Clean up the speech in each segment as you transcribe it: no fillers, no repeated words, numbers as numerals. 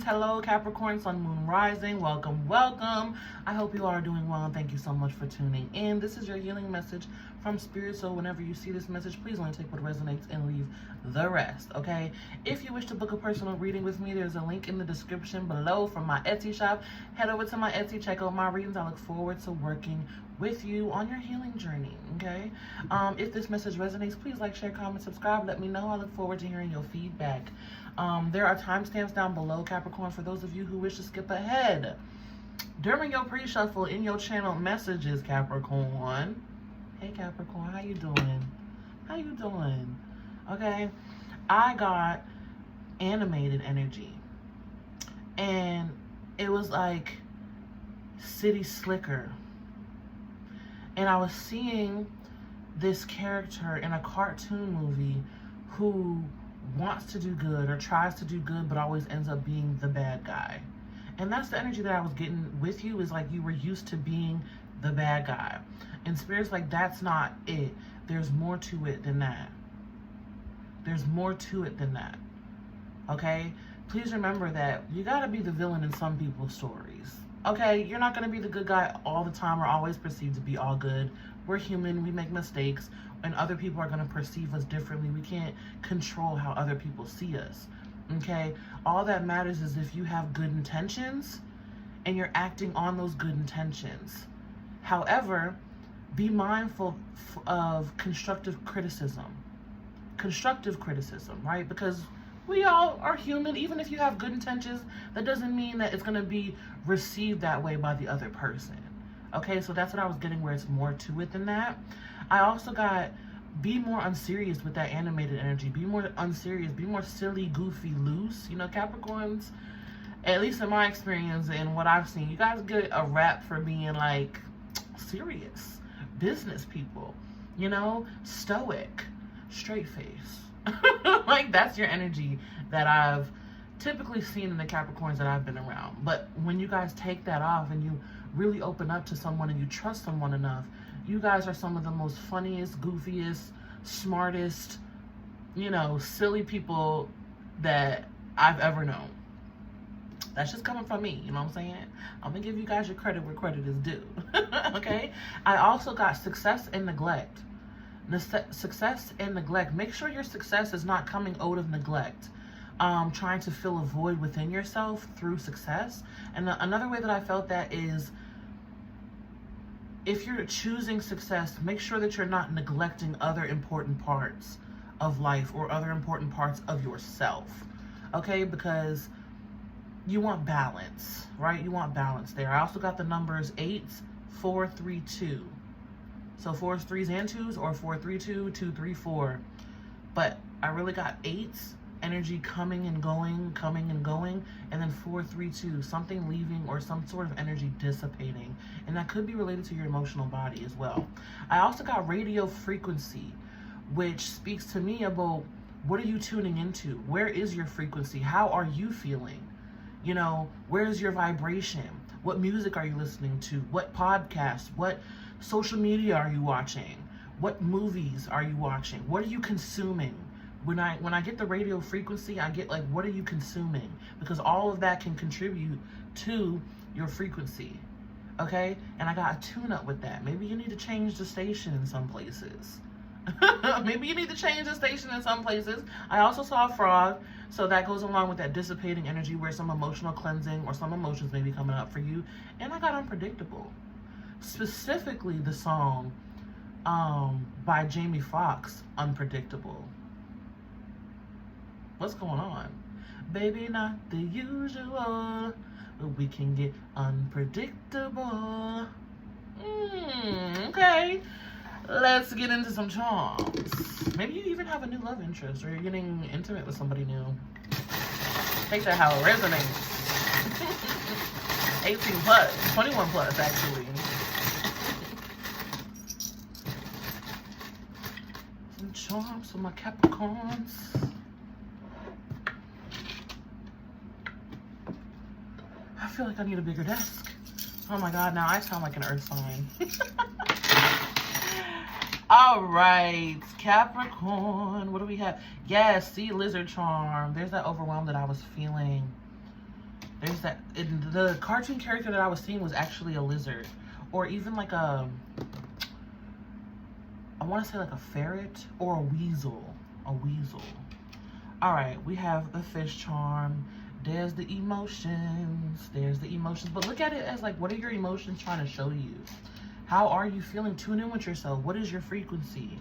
friends. Hello, Capricorn, Sun, Moon, Rising. Welcome, welcome. I hope you are doing well, and thank you so much for tuning in. This is your healing message from Spirit, so whenever you see this message, please only take what resonates and leave the rest, okay? If you wish to book a personal reading with me, there's a link in the description below from my Etsy shop. Head over to my Etsy, check out my readings. I look forward to working with you on your healing journey, okay? If this message resonates, please like, share, comment, subscribe. Let me know. I look forward to hearing your feedback. There are timestamps down below, Capricorn, for those of you who wish to skip ahead. During your pre-shuffle in your channel messages, Capricorn. Hey, Capricorn, how you doing? How you doing? Okay, I got animated energy. And it was like City Slicker. And I was seeing this character in a cartoon movie who wants to do good or tries to do good but always ends up being the bad guy. And that's the energy that I was getting with you, is like you were used to being the bad guy. And Spirit's like, that's not it. There's more to it than that. There's more to it than that. Okay? Please remember that you gotta be the villain in some people's stories. Okay? You're not gonna be the good guy all the time or always perceived to be all good. We're human, we make mistakes, and other people are gonna perceive us differently. We can't control how other people see us. Okay? All that matters is if you have good intentions and you're acting on those good intentions. However, be mindful of constructive criticism. Constructive criticism, right? Because we all are human. Even if you have good intentions, that doesn't mean that it's going to be received that way by the other person. Okay, so that's what I was getting, where it's more to it than that. I also got, be more unserious with that animated energy. Be more unserious. Be more silly, goofy, loose. You know, Capricorns, at least in my experience and what I've seen, you guys get a rap for being like serious business people, you know, stoic, straight face. Like, that's your energy that I've typically seen in the Capricorns that I've been around. But when you guys take that off and you really open up to someone and you trust someone enough, you guys are some of the most funniest, goofiest, smartest, you know, silly people that I've ever known. That's just coming from me, you know what I'm saying? I'm gonna give you guys your credit where credit is due. Okay? I also got success and neglect. Success and neglect. Make sure your success is not coming out of neglect. Trying to fill a void within yourself through success. And another way that I felt that is, if you're choosing success, make sure that you're not neglecting other important parts of life or other important parts of yourself. Okay? Because you want balance, right? You want balance there. I also got the numbers 8, 4, 3, 2. So 4s, 3s, and 2s, or 4, 3, 2, 2, 3, 4. But I really got 8s, energy coming and going, and then 4, 3, 2, something leaving or some sort of energy dissipating. And that could be related to your emotional body as well. I also got radio frequency, which speaks to me about what are you tuning into? Where is your frequency? How are you feeling? You know, where's your vibration? What music are you listening to? What podcasts? What social media are you watching? What movies are you watching? What are you consuming? When I get the radio frequency, I get like, what are you consuming? Because all of that can contribute to your frequency. Okay? And I got a tune-up with that. Maybe you need to change the station in some places. Maybe you need to change the station in some places. I also saw a frog, so that goes along with that dissipating energy where some emotional cleansing or some emotions may be coming up for you. And I got unpredictable. Specifically the song by Jamie Foxx, Unpredictable. What's going on? Baby, not the usual, but we can get unpredictable. Okay. Let's get into some charms. Maybe you even have a new love interest, or you're getting intimate with somebody new. Take that how it resonates. 18 plus, 21 plus actually. Some charms for my Capricorns. I feel like I need a bigger desk. Oh my God, now I sound like an earth sign. All right, Capricorn, what do we have? Yes, sea lizard charm. There's that overwhelm that I was feeling. There's that, the cartoon character that I was seeing was actually a lizard. Or even like I want to say like a ferret or a weasel. A weasel. All right, we have the fish charm. There's the emotions. There's the emotions. But look at it as like, what are your emotions trying to show you? How are you feeling? Tune in with yourself. What is your frequency?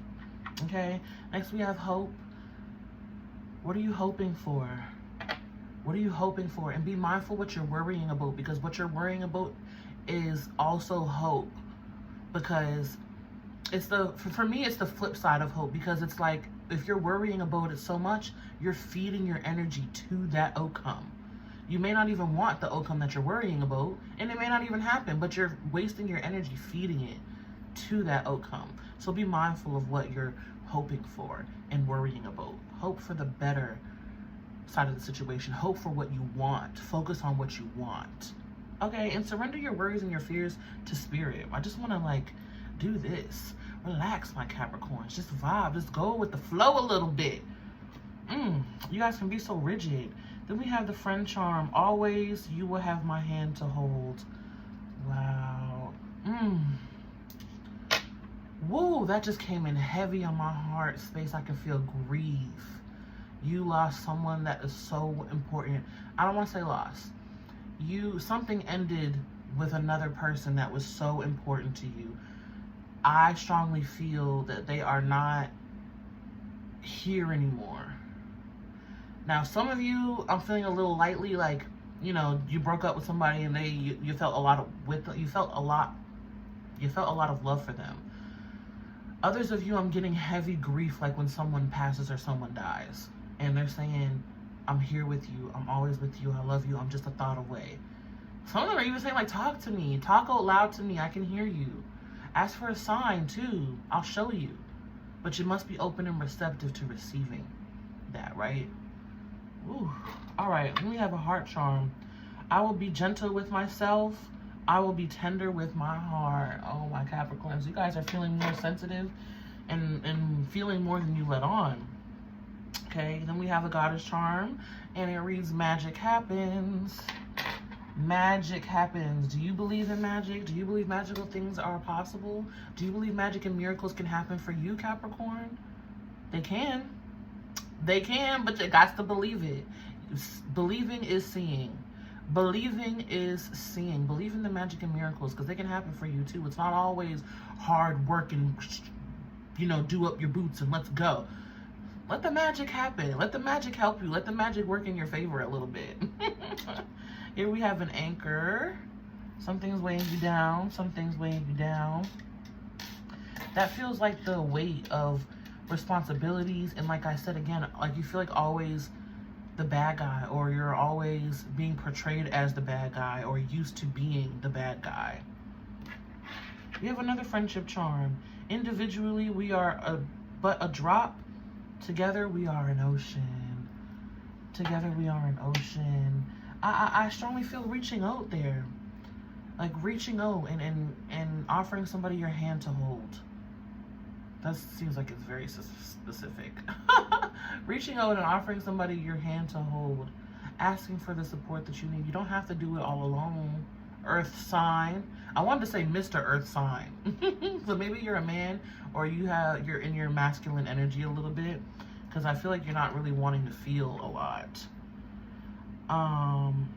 Okay. Next we have hope. What are you hoping for? What are you hoping for? And be mindful what you're worrying about, because what you're worrying about is also hope. Because it's for me, it's the flip side of hope, because it's like, if you're worrying about it so much, you're feeding your energy to that outcome. You may not even want the outcome that you're worrying about, and it may not even happen, but you're wasting your energy feeding it to that outcome. So be mindful of what you're hoping for and worrying about. Hope for the better side of the situation. Hope for what you want. Focus on what you want. Okay, and surrender your worries and your fears to spirit. I just want to like do this. Relax, my Capricorns. Just vibe. Just go with the flow a little bit. You guys can be so rigid. Then we have the friend charm. Always you will have my hand to hold. Wow. Whoa, that just came in heavy on my heart space. I can feel grief. You lost someone that is so important. I don't want to say lost. Something ended with another person that was so important to you. I strongly feel that they are not here anymore. Now, some of you, I'm feeling a little lightly, like, you know, you broke up with somebody and you felt a lot of love for them. Others of you, I'm getting heavy grief, like when someone passes or someone dies, and they're saying, I'm here with you, I'm always with you, I love you, I'm just a thought away. Some of them are even saying, like, talk to me, talk out loud to me, I can hear you. Ask for a sign too, I'll show you. But you must be open and receptive to receiving that, right? Ooh. All right, then we have a heart charm. I will be gentle with myself. I will be tender with my heart. Oh, my Capricorns, you guys are feeling more sensitive and feeling more than you let on. Okay, then we have a goddess charm, and it reads, magic happens. Magic happens. Do you believe in magic? Do you believe magical things are possible? Do you believe magic and miracles can happen for you, Capricorn? They can. They can, but you got to believe it. Believing is seeing. Believing is seeing. Believe in the magic and miracles, because they can happen for you too. It's not always hard work and, you know, do up your boots and let's go. Let the magic happen. Let the magic help you. Let the magic work in your favor a little bit. Here we have an anchor. Some things weighing you down. Some things weighing you down. That feels like the weight of responsibilities. And like I said again, like you feel like always the bad guy, or you're always being portrayed as the bad guy, or used to being the bad guy. We have another friendship charm. Individually, we are but a drop. Together, we are an ocean. Together, we are an ocean. I strongly feel reaching out there. Like reaching out and offering somebody your hand to hold. That seems like it's very specific. Reaching out and offering somebody your hand to hold. Asking for the support that you need. You don't have to do it all alone. Earth sign. I wanted to say Mr. Earth sign. So maybe you're a man, or you're in your masculine energy a little bit, because I feel like you're not really wanting to feel a lot.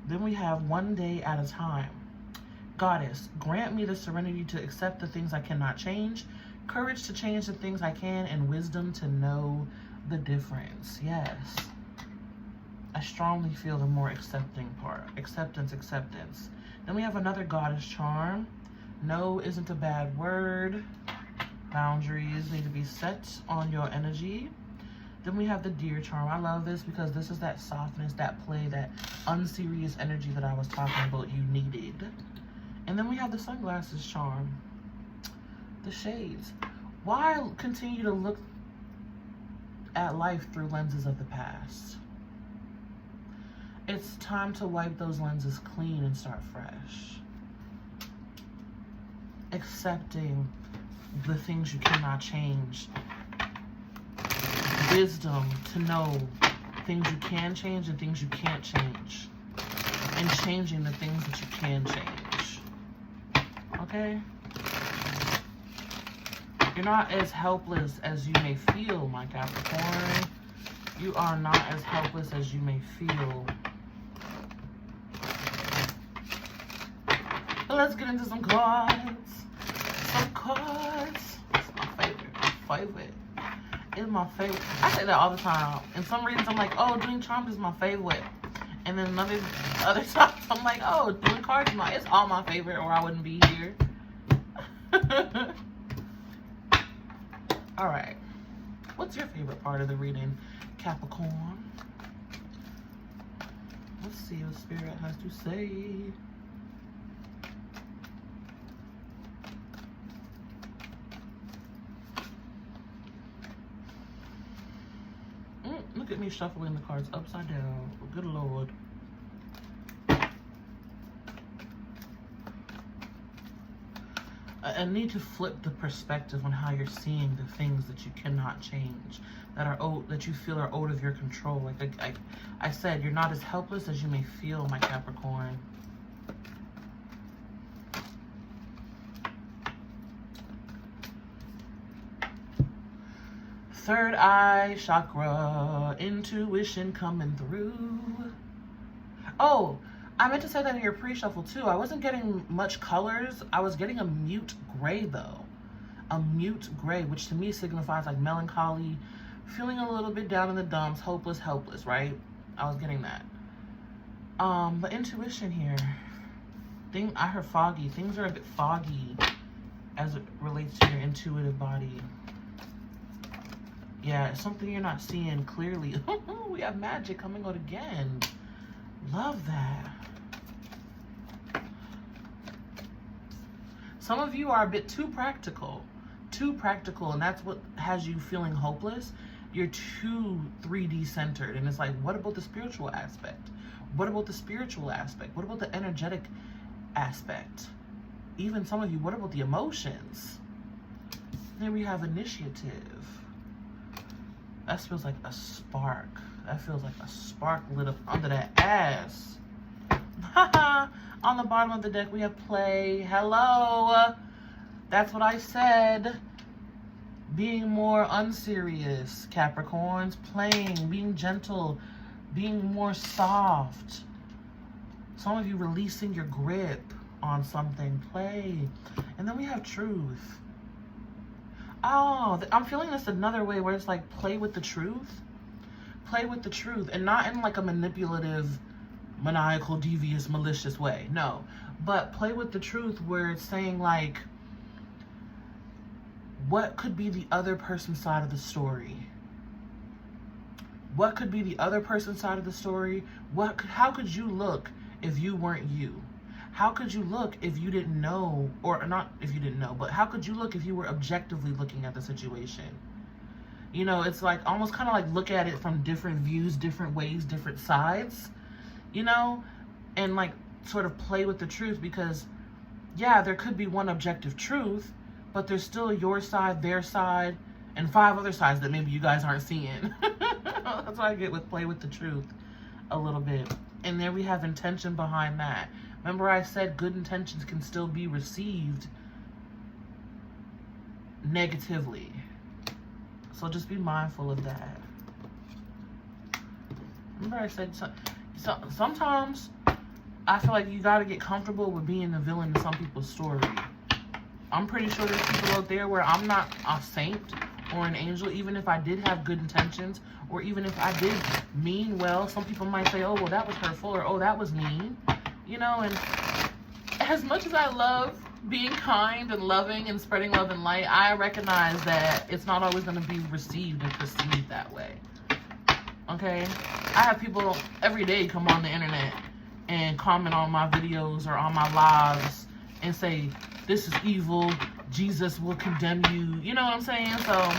Then we have one day at a time. Goddess, grant me the serenity to accept the things I cannot change, courage to change the things I can, and wisdom to know the difference. Yes. I strongly feel the more accepting part. Acceptance. Then we have another goddess charm. No isn't a bad word. Boundaries need to be set on your energy. Then we have the deer charm. I love this because this is that softness, that play, that unserious energy that I was talking about you needed. And then we have the sunglasses charm. The shades. Why continue to look at life through lenses of the past? It's time to wipe those lenses clean and start fresh. Accepting the things you cannot change. Wisdom to know things you can change and things you can't change. and changing the things that you can change. Okay? You're not as helpless as you may feel, my Capricorn. You are not as helpless as you may feel. But let's get into some cards. Some cards. It's my favorite. It's my favorite. I say that all the time. And some reasons I'm like, oh, doing charms is my favorite. And then other times I'm like, oh, doing cards is it's all my favorite, or I wouldn't be here. All right. What's your favorite part of the reading, Capricorn? Let's see what Spirit has to say. Look at me shuffling the cards upside down. Good Lord. I need to flip the perspective on how you're seeing the things that you cannot change, that you feel are out of your control. Like I said, you're not as helpless as you may feel, my Capricorn. Third eye chakra, intuition coming through. Oh, I meant to say that in your pre-shuffle too. I wasn't getting much colors. I was getting a mute gray though. A mute gray, which to me signifies like melancholy, feeling a little bit down in the dumps, hopeless, helpless, right? I was getting that. But intuition here. I heard foggy. Things are a bit foggy as it relates to your intuitive body. Yeah, it's something you're not seeing clearly. We have magic coming out again. Love that. Some of you are a bit too practical, and that's what has you feeling hopeless. You're too 3D centered, and it's like, what about the spiritual aspect? What about the spiritual aspect? What about the energetic aspect? Even some of you, what about the emotions? Then we have initiative. That feels like a spark. That feels like a spark lit up under that ass. On the bottom of the deck, we have play. Hello. That's what I said. Being more unserious, Capricorns. Playing, being gentle, being more soft. Some of you releasing your grip on something. Play. And then we have truth. Oh, I'm feeling this another way where it's like play with the truth. Play with the truth. And not in like a manipulative, maniacal, devious, malicious way. No. But play with the truth where it's saying like, what could be the other person's side of the story? What could be the other person's side of the story? How could you look if you weren't you? How could you look if you didn't know, or not if you didn't know, but how could you look if you were objectively looking at the situation? You know, it's like almost kind of like look at it from different views, different ways, different sides, you know, and like sort of play with the truth because, yeah, there could be one objective truth, but there's still your side, their side, and 5 other sides that maybe you guys aren't seeing. That's what I get with play with the truth a little bit. And there we have intention behind that. Remember I said good intentions can still be received negatively. So just be mindful of that. Remember I said sometimes I feel like you got to get comfortable with being the villain in some people's story. I'm pretty sure there's people out there where I'm not a saint or an angel, even if I did have good intentions, or even if I did mean well. Some people might say, oh, well, that was hurtful, or oh, that was mean. You know, and as much as I love being kind and loving and spreading love and light, I recognize that it's not always going to be received and perceived that way. Okay? I have people every day come on the internet and comment on my videos or on my lives and say, this is evil, Jesus will condemn you. You know what I'm saying? So,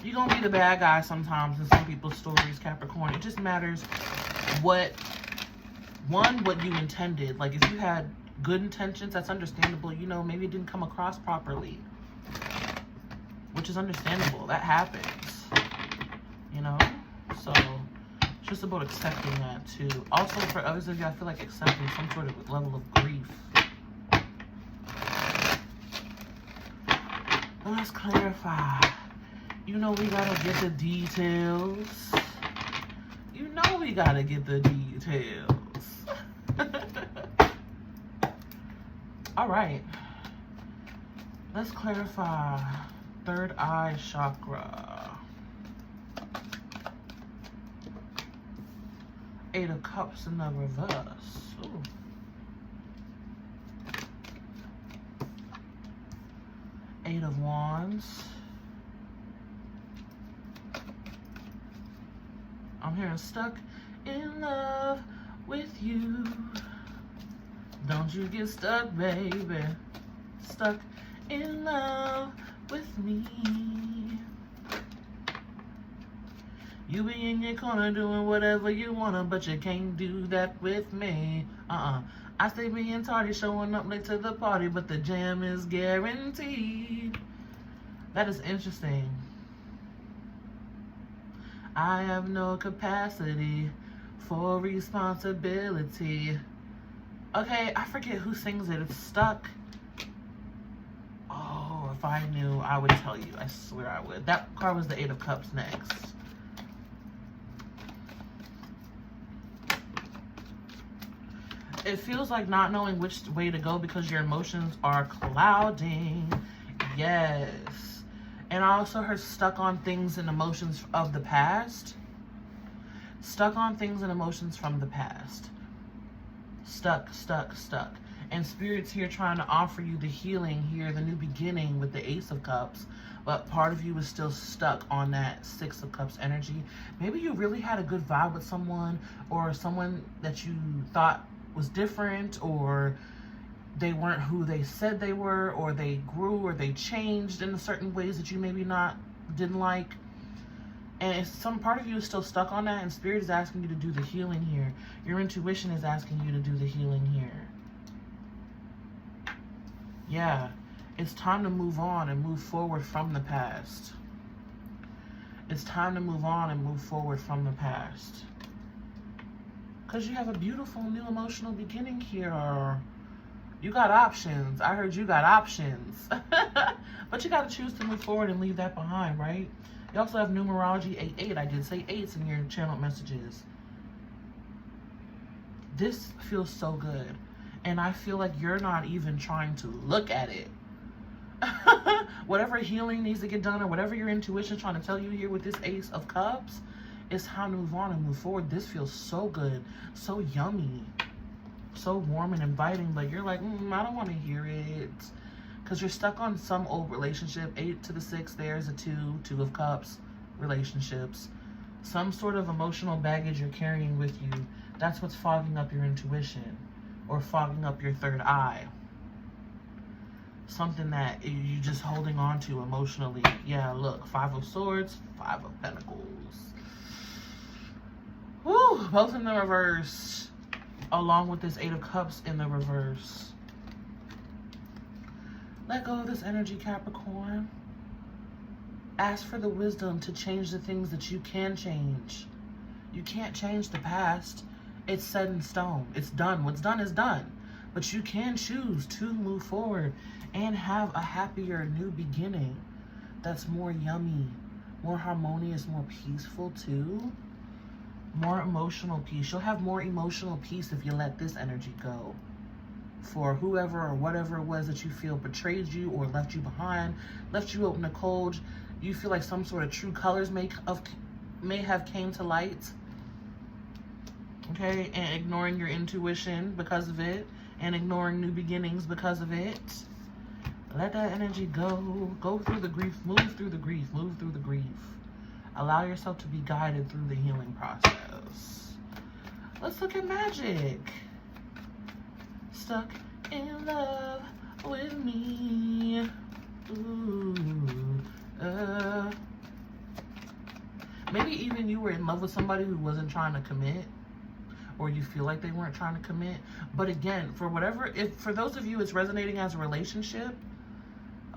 you're going to be the bad guy sometimes in some people's stories, Capricorn. It just matters what you intended. Like, if you had good intentions, that's understandable. You know, maybe it didn't come across properly, which is understandable. That happens, you know? So, Just about accepting that too. Also, for others of you, I feel like accepting some sort of level of grief. Let's clarify. You know we gotta get the details. You know we gotta get the details. All right. Let's clarify. Third eye chakra. 8 of Cups in the reverse. Ooh. Eight of Wands. I'm hearing stuck in love with you. Don't you get stuck, baby. Stuck in love with me. You be in your corner doing whatever you wanna, but you can't do that with me. I stay being tardy, showing up late to the party, but the jam is guaranteed. That is interesting. I have no capacity for responsibility. Okay, I forget who sings it. It's stuck. Oh, if I knew, I would tell you. I swear I would. That card was the 8 of Cups next. It feels like not knowing which way to go because your emotions are clouding. Yes. And I also heard stuck on things and emotions of the past. Stuck on things and emotions from the past. Stuck, stuck, stuck. And Spirit's here trying to offer you the healing here, the new beginning with the Ace of Cups. But part of you is still stuck on that 6 of Cups energy. Maybe you really had a good vibe with someone, or someone that you thought was different, or they weren't who they said they were, or they grew, or they changed in certain ways that you maybe didn't like. And some part of you is still stuck on that, and Spirit is asking you to do the healing here. Your intuition is asking you to do the healing here. Yeah, it's time to move on and move forward from the past. It's time to move on and move forward from the past. Because you have a beautiful new emotional beginning here. You got options. I heard you got options. But you got to choose to move forward and leave that behind, right? You also have numerology 88. I did say 8s in your channel messages. This feels so good. And I feel like you're not even trying to look at it. Whatever healing needs to get done, or whatever your intuition is trying to tell you here with this Ace of Cups, it's time to move on and move forward. This feels so good, so yummy, so warm and inviting, but you're like, I don't want to hear it. Because you're stuck on some old relationship. 8 to the 6, there's a 2 of Cups relationships. Some sort of emotional baggage you're carrying with you. That's what's fogging up your intuition, or fogging up your third eye. Something that you're just holding on to emotionally. Yeah, look, 5 of Swords, 5 of Pentacles. Woo, both in the reverse, along with this 8 of Cups in the reverse. Let go of this energy, Capricorn. Ask for the wisdom to change the things that you can change. You can't change the past. It's set in stone. It's done. What's done is done. But you can choose to move forward and have a happier new beginning that's more yummy, more harmonious, more peaceful too. More emotional peace. You'll have more emotional peace if you let this energy go. For whoever or whatever it was that you feel betrayed you or left you behind, left you out in the cold, you feel like some sort of true colors may have came to light. Okay, and ignoring your intuition because of it, and ignoring new beginnings because of it. Let that energy go. Go through the grief. Move through the grief. Move through the grief. Allow yourself to be guided through the healing process. Let's look at magic. Stuck in love with me. Ooh, maybe even you were in love with somebody who wasn't trying to commit, or you feel like they weren't trying to commit. But again, for those of you it's resonating as a relationship,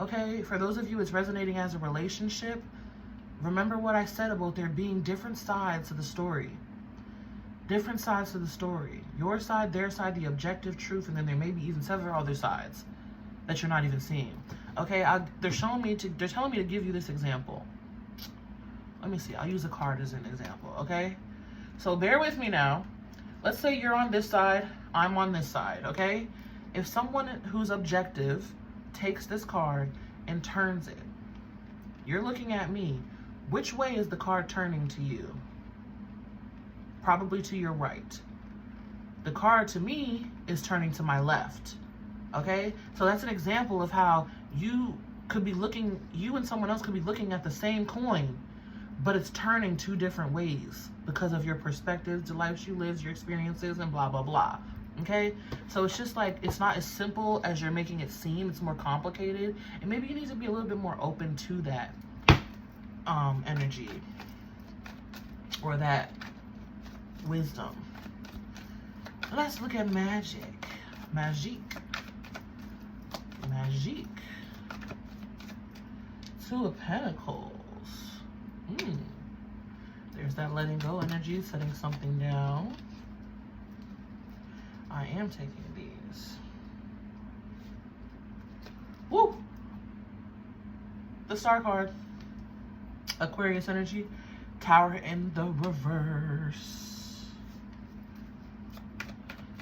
okay? For those of you it's resonating as a relationship, remember what I said about there being different sides to the story. different sides to the story. Your side, their side, the objective truth, and then there may be even several other sides that you're not even seeing. Okay, they're telling me to give you this example. Let me see. I'll use a card as an example, okay? So bear with me now. Let's say you're on this side, I'm on this side, okay? If someone who's objective takes this card and turns it, you're looking at me. Which way is the card turning to you? Probably to your right. The card to me is turning to my left, okay? So that's an example of how you and someone else could be looking at the same coin, but it's turning two different ways because of your perspectives, the lives you live, your experiences, and blah, blah, blah. Okay? So it's just like, it's not as simple as you're making it seem. It's more complicated. And maybe you need to be a little bit more open to that energy or that wisdom. Let's look at magic. Magique. Two of Pentacles. There's that letting go energy, setting something down. I am taking these. Woo! The Star card. Aquarius energy. Tower in the reverse.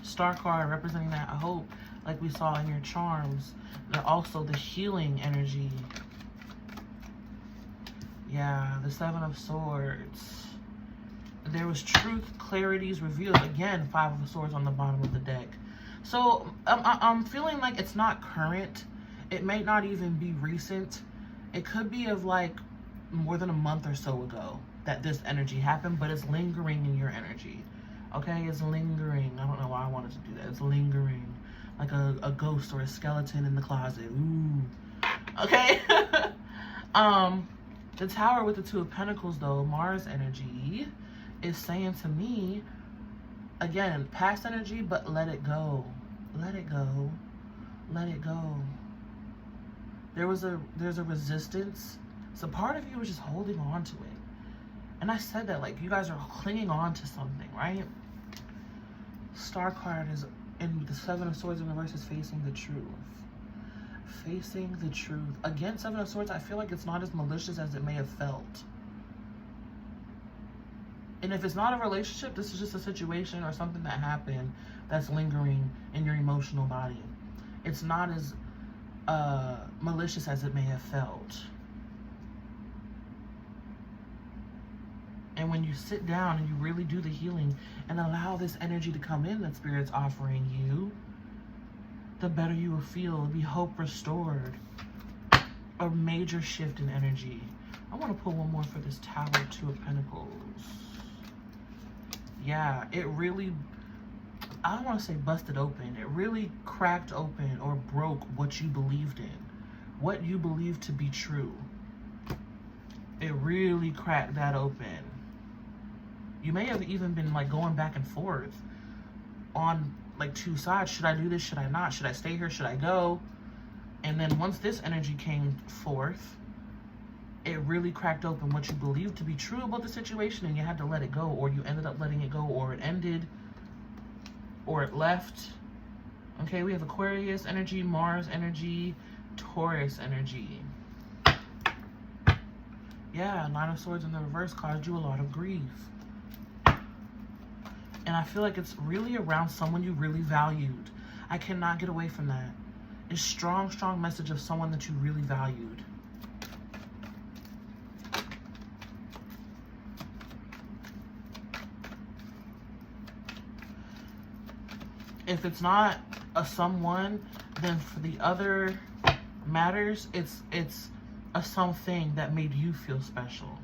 Star card representing that hope, like we saw in your charms. And also the healing energy. Yeah, the Seven of Swords. There was truth, clarities revealed. Again, Five of Swords on the bottom of the deck. So I'm feeling like it's not current. It may not even be recent. It could be of like more than a month or so ago that this energy happened, but it's lingering in your energy. Okay, it's lingering. I don't know why I wanted to do that. It's lingering. Like a ghost or a skeleton in the closet. Ooh. Okay. The Tower with the Two of Pentacles, though, Mars energy, is saying to me, again, past energy, but let it go. Let it go. Let it go. There's a resistance. So part of you is just holding on to it. And I said that, like, you guys are clinging on to something, right? Star card is in the Seven of Swords in reverse is facing the truth. Facing the truth. Again, Seven of Swords, I feel like it's not as malicious as it may have felt. And if it's not a relationship, this is just a situation or something that happened that's lingering in your emotional body. It's not as malicious as it may have felt. And when you sit down and you really do the healing and allow this energy to come in that Spirit's offering you, the better you will feel. It'll be hope restored. A major shift in energy. I want to pull one more for this Tower, Two of Pentacles. Yeah, it really, I don't want to say busted open. It really cracked open or broke what you believed in. What you believed to be true. It really cracked that open. You may have even been like going back and forth on like two sides. Should I do this? Should I not? Should I stay here? Should I go? And then once this energy came forth, it really cracked open what you believed to be true about the situation, and you had to let it go, or you ended up letting it go, or it ended, or it left. Okay, we have Aquarius energy, Mars energy, Taurus energy. Yeah, Nine of Swords in the reverse caused you a lot of grief. And I feel like it's really around someone you really valued. I cannot get away from that. It's strong, strong message of someone that you really valued. If it's not a someone, then for the other matters, it's a something that made you feel special.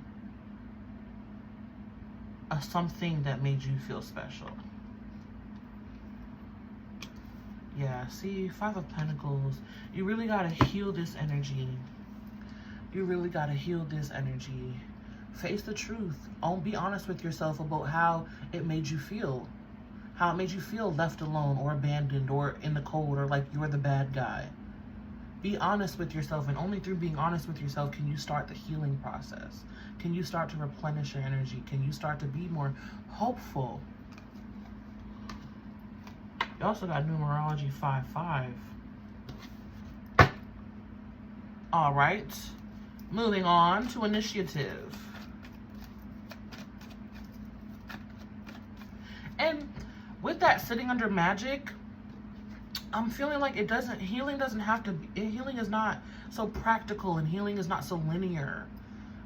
A something that made you feel special. Yeah, see, Five of Pentacles. You really got to heal this energy. You really got to heal this energy. Face the truth. Be honest with yourself about how it made you feel. How it made you feel left alone or abandoned or in the cold or like you're the bad guy. Be honest with yourself, and only through being honest with yourself can you start the healing process. Can you start to replenish your energy? Can you start to be more hopeful? You also got numerology 5-5. All right. Moving on to initiative. And with that sitting under magic, I'm feeling like healing doesn't have to be, healing is not so practical, and healing is not so linear,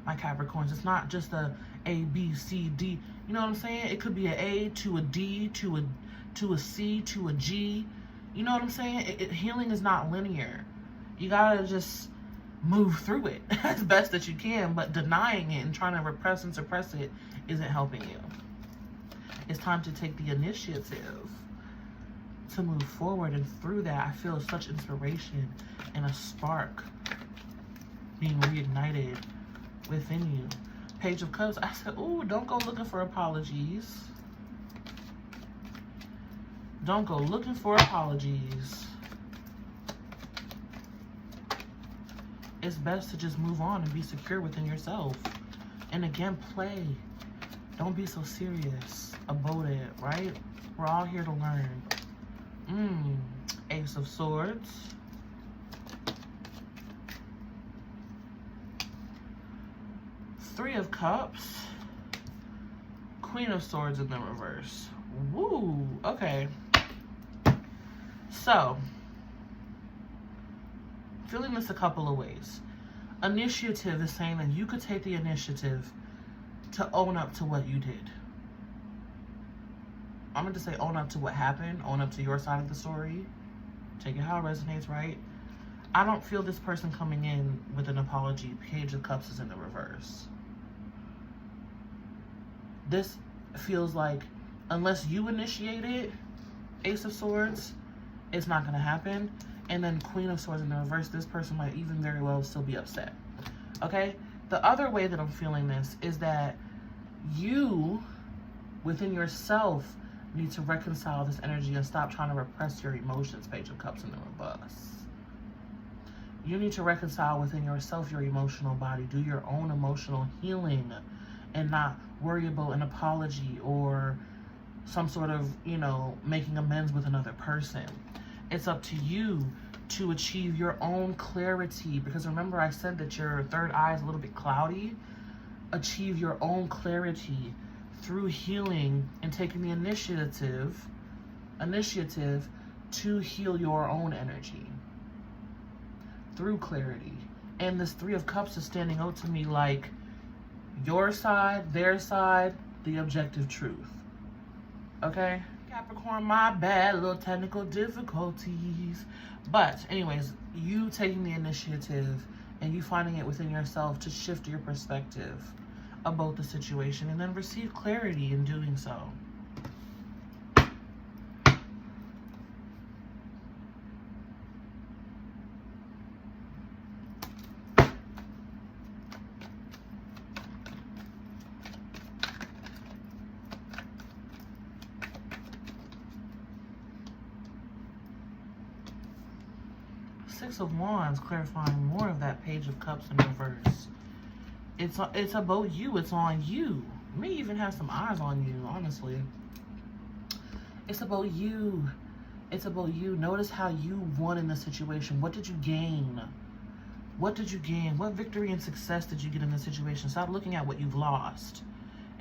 my Capricorns. It's not just a B, C, D. You know what I'm saying? It could be an A to a D to a C to a G. You know what I'm saying? Healing is not linear. You gotta just move through it as best that you can, but denying it and trying to repress and suppress it isn't helping you. It's time to take the initiative to move forward, and through that I feel such inspiration and a spark being reignited within you. Page of Cups. I said, ooh, don't go looking for apologies. Don't go looking for apologies. It's best to just move on and be secure within yourself. And again, play. Don't be so serious about it, right? We're all here to learn. Ace of Swords. Three of Cups. Queen of Swords in the reverse. Woo, okay. So, feeling this a couple of ways. Initiative is saying that you could take the initiative to own up to what you did. I'm going to say own up to what happened, own up to your side of the story. Take it how it resonates, right? I don't feel this person coming in with an apology. Page of Cups is in the reverse. This feels like, unless you initiate it, Ace of Swords, it's not going to happen. And then Queen of Swords in the reverse, this person might even very well still be upset. Okay? The other way that I'm feeling this is that you, within yourself, need to reconcile this energy and stop trying to repress your emotions. Page of Cups in the reverse. You need to reconcile within yourself, your emotional body. Do your own emotional healing and not worry about an apology or some sort of, making amends with another person. It's up to you to achieve your own clarity, because remember I said that your third eye is a little bit cloudy. Achieve your own clarity through healing and taking the initiative to heal your own energy through clarity. And this Three of Cups is standing out to me like your side, their side, the objective truth. Okay? Capricorn, my bad, little technical difficulties. But anyways, you taking the initiative and you finding it within yourself to shift your perspective about the situation and then receive clarity in doing so. Six of Wands, clarifying more of that Page of Cups in reverse. It's about you. It's on you. You may even have some eyes on you, honestly. It's about you. It's about you. Notice how you won in this situation. What did you gain? What did you gain? What victory and success did you get in this situation? Stop looking at what you've lost.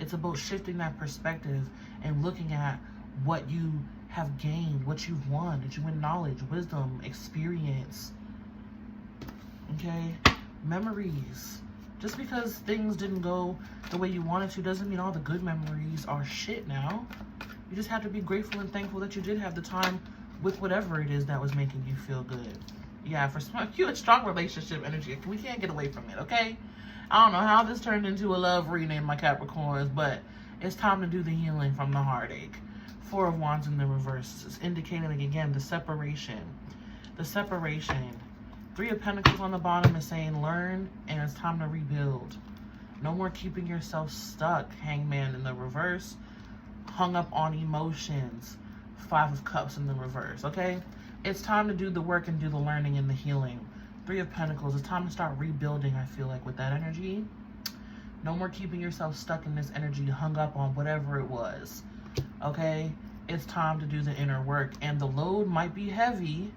It's about shifting that perspective and looking at what you have gained, what you've won. Did you win knowledge, wisdom, experience? Okay? Memories. Just because things didn't go the way you wanted to doesn't mean all the good memories are shit now. You just have to be grateful and thankful that you did have the time with whatever it is that was making you feel good. Yeah, for some you, it's strong relationship energy. We can't get away from it, okay? I don't know how this turned into a love reading, my Capricorns, but it's time to do the healing from the heartache. Four of Wands in the reverse is indicating, again, the separation. The separation. Three of Pentacles on the bottom is saying learn and it's time to rebuild. No more keeping yourself stuck. Hangman in the reverse. Hung up on emotions. Five of Cups in the reverse, okay? It's time to do the work and do the learning and the healing. Three of Pentacles. It's time to start rebuilding, I feel like, with that energy. No more keeping yourself stuck in this energy, hung up on whatever it was, okay? it's time to do the inner work. And the load might be heavy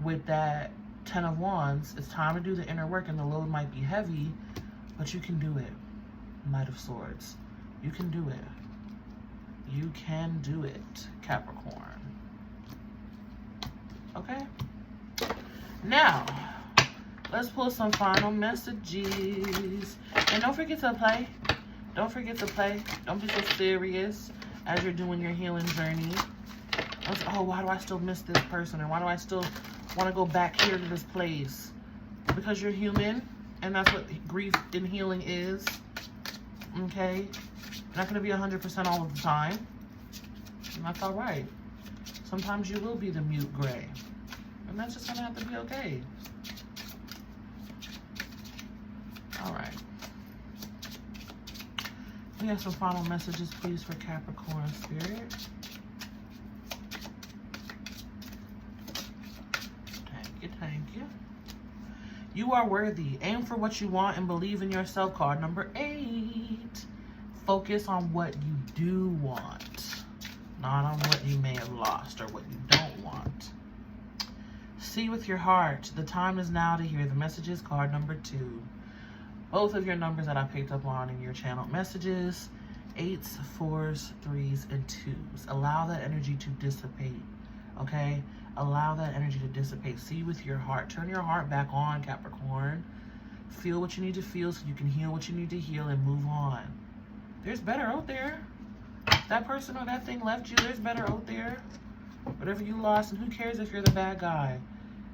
with that 10 of Wands. It's time to do the inner work, and the load might be heavy, but you can do it. Knight of Swords. You can do it. You can do it, Capricorn. Okay? Now, let's pull some final messages. And don't forget to play. Don't forget to play. Don't be so serious as you're doing your healing journey. Oh, why do I still miss this person? Or why do I still want to go back here to this place? Because you're human, and that's what grief and healing is. Okay? You're not going to be 100% all of the time. And that's all right. Sometimes you will be the mute gray. And that's just going to have to be okay. All right. We have some final messages, please, for Capricorn Spirit. Thank you. You are worthy. Aim for what you want and believe in yourself. Card number 8. Focus on what you do want, not on what you may have lost or what you don't want. See with your heart. The time is now to hear the messages. Card number 2. Both of your numbers that I picked up on in your channeled messages. 8s, 4s, 3s, and 2s. Allow that energy to dissipate. Okay? Allow that energy to dissipate. See with your heart. Turn your heart back on, Capricorn. Feel what you need to feel so you can heal what you need to heal and move on. There's better out there. That person or that thing left you. There's better out there. Whatever you lost, and who cares if you're the bad guy?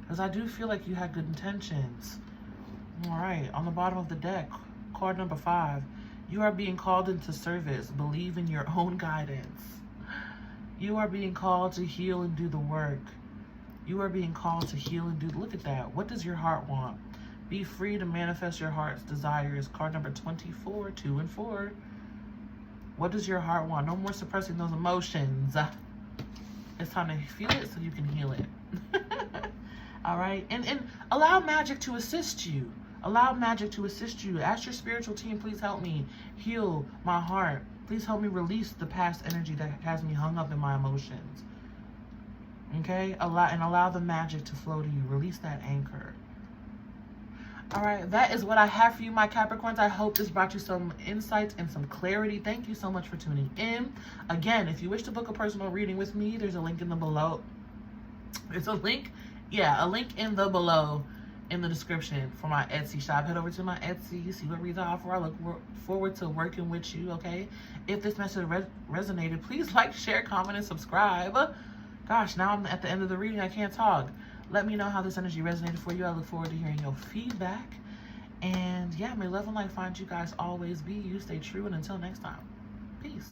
Because I do feel like you had good intentions. All right, on the bottom of the deck, card number 5. You are being called into service. Believe in your own guidance. You are being called to heal and do the work. You are being called to heal and do. Look at that. What does your heart want? Be free to manifest your heart's desires. Card number 24, 2 and 4. What does your heart want? No more suppressing those emotions. It's time to feel it so you can heal it. All right? And allow magic to assist you. Allow magic to assist you. Ask your spiritual team, please help me heal my heart. Please help me release the past energy that has me hung up in my emotions. Okay? Allow the magic to flow to you. Release that anchor. All right, that is what I have for you, my Capricorns. I hope this brought you some insights and some clarity. Thank you so much for tuning in. Again, if you wish to book a personal reading with me, there's a link in the below. There's a link, a link in the below in the description for my Etsy shop. Head over to my Etsy, see what reads I offer. I look forward to working with you, okay? If this message resonated, please like, share, comment, and subscribe. Gosh, now I'm at the end of the reading. I can't talk. Let me know how this energy resonated for you. I look forward to hearing your feedback. And yeah, may love and light find you guys always be you. Stay true, and until next time, peace.